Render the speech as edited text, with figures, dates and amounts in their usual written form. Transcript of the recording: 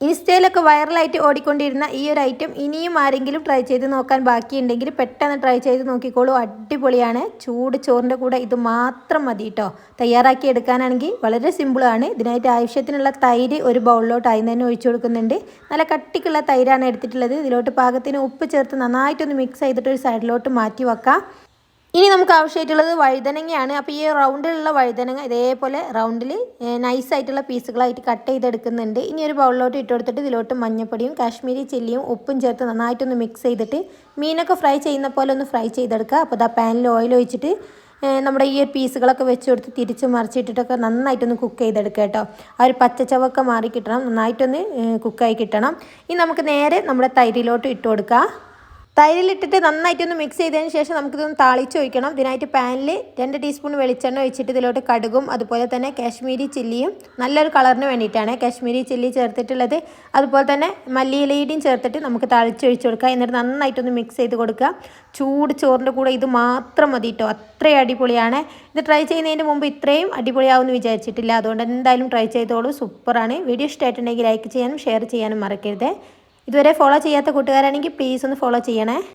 ഇൻസ്റ്റയിലൊക്കെ വൈറലായിട്ട് ഓടിക്കൊണ്ടിരുന്ന ഈ ഒരു ഐറ്റം ഇനിയും ആരെങ്കിലും ട്രൈ ചെയ്ത് നോക്കാൻ ബാക്കിയുണ്ടെങ്കിൽ പെട്ടെന്ന് ട്രൈ ചെയ്ത് നോക്കിക്കോളൂ. അടിപൊളിയാണ്. ചൂട് ചോറിൻ്റെ കൂടെ ഇത് മാത്രം മതി കേട്ടോ. തയ്യാറാക്കി എടുക്കാനാണെങ്കിൽ വളരെ സിമ്പിളാണ്. ഇതിനായിട്ട് ആവശ്യത്തിനുള്ള തൈര് ഒരു ബൗളിലോട്ട് അതിന് തന്നെ ഒഴിച്ചു കൊടുക്കുന്നുണ്ട്. നല്ല കട്ടിക്കുള്ള തൈരാണ് എടുത്തിട്ടുള്ളത്. ഇതിലോട്ട് പാകത്തിന് ഉപ്പ് ചേർത്ത് നന്നായിട്ടൊന്ന് മിക്സ് ചെയ്തിട്ട് ഒരു സൈഡിലോട്ട് മാറ്റി വെക്കാം. ഇനി നമുക്ക് ആവശ്യമായിട്ടുള്ളത് വഴുതനങ്ങയാണ്. അപ്പോൾ ഈ റൗണ്ടിലുള്ള വഴുതനങ്ങ ഇതേപോലെ റൗണ്ടിൽ നൈസായിട്ടുള്ള പീസുകളായിട്ട് കട്ട് ചെയ്തെടുക്കുന്നുണ്ട്. ഇനി ഒരു ബൗളിലോട്ട് ഇട്ട് കൊടുത്തിട്ട് ഇതിലോട്ട് മഞ്ഞൾപ്പൊടിയും കാശ്മീരി ചില്ലിയും ഉപ്പും ചേർത്ത് നന്നായിട്ടൊന്ന് മിക്സ് ചെയ്തിട്ട് മീനൊക്കെ ഫ്രൈ ചെയ്യുന്ന പോലെ ഒന്ന് ഫ്രൈ ചെയ്തെടുക്കുക. അപ്പോൾ ഇതാ പാനിൽ ഓയിൽ ഒഴിച്ചിട്ട് നമ്മുടെ ഈ ഒരു പീസുകളൊക്കെ വെച്ച് കൊടുത്ത് തിരിച്ച് മറിച്ചിട്ടിട്ടൊക്കെ നന്നായിട്ടൊന്ന് കുക്ക് ചെയ്തെടുക്കുക കേട്ടോ. ആ ഒരു പച്ചച്ചവൊക്കെ മാറി കിട്ടണം, നന്നായിട്ടൊന്ന് കുക്കായി കിട്ടണം. ഇനി നമുക്ക് നേരെ നമ്മുടെ തൈരിലോട്ട് ഇട്ട് കൊടുക്കുക. തൈരിലിട്ടിട്ട് നന്നായിട്ടൊന്ന് മിക്സ് ചെയ്തതിന് ശേഷം നമുക്കിതൊന്ന് താളിച്ച് ഒഴിക്കണം. ഇതിനായിട്ട് പാനിൽ 2 ടീസ്പൂൺ വെളിച്ചെണ്ണ ഒഴിച്ചിട്ട് ഇതിലോട്ട് കടുകും അതുപോലെ തന്നെ കാശ്മീരി ചില്ലിയും നല്ലൊരു കളറിന് വേണ്ടിയിട്ടാണ് കാശ്മീരി ചില്ലി ചേർത്തിട്ടുള്ളത്. അതുപോലെ തന്നെ മല്ലിയിലയുടെയും ചേർത്തിട്ട് നമുക്ക് താളിച്ചൊഴിച്ച് കൊടുക്കുക. എന്നിട്ട് നന്നായിട്ടൊന്ന് മിക്സ് ചെയ്ത് കൊടുക്കുക. ചൂട് ചോറിൻ്റെ കൂടെ ഇത് മാത്രം മതി കേട്ടോ. അത്രയും അടിപൊളിയാണ്. ഇത് ട്രൈ ചെയ്യുന്നതിന് മുമ്പ് ഇത്രയും അടിപൊളിയാവുമെന്ന് വിചാരിച്ചിട്ടില്ല. അതുകൊണ്ട് എന്തായാലും ട്രൈ ചെയ്തോളൂ. സൂപ്പറാണ്. വീഡിയോ ഇഷ്ടമായിട്ടുണ്ടെങ്കിൽ ലൈക്ക് ചെയ്യാനും ഷെയർ ചെയ്യാനും മറക്കരുത്. ഇതുവരെ ഫോളോ ചെയ്യാത്ത കൂട്ടുകാരാണെങ്കിൽ പ്ലീസ് ഒന്ന് ഫോളോ ചെയ്യണേ.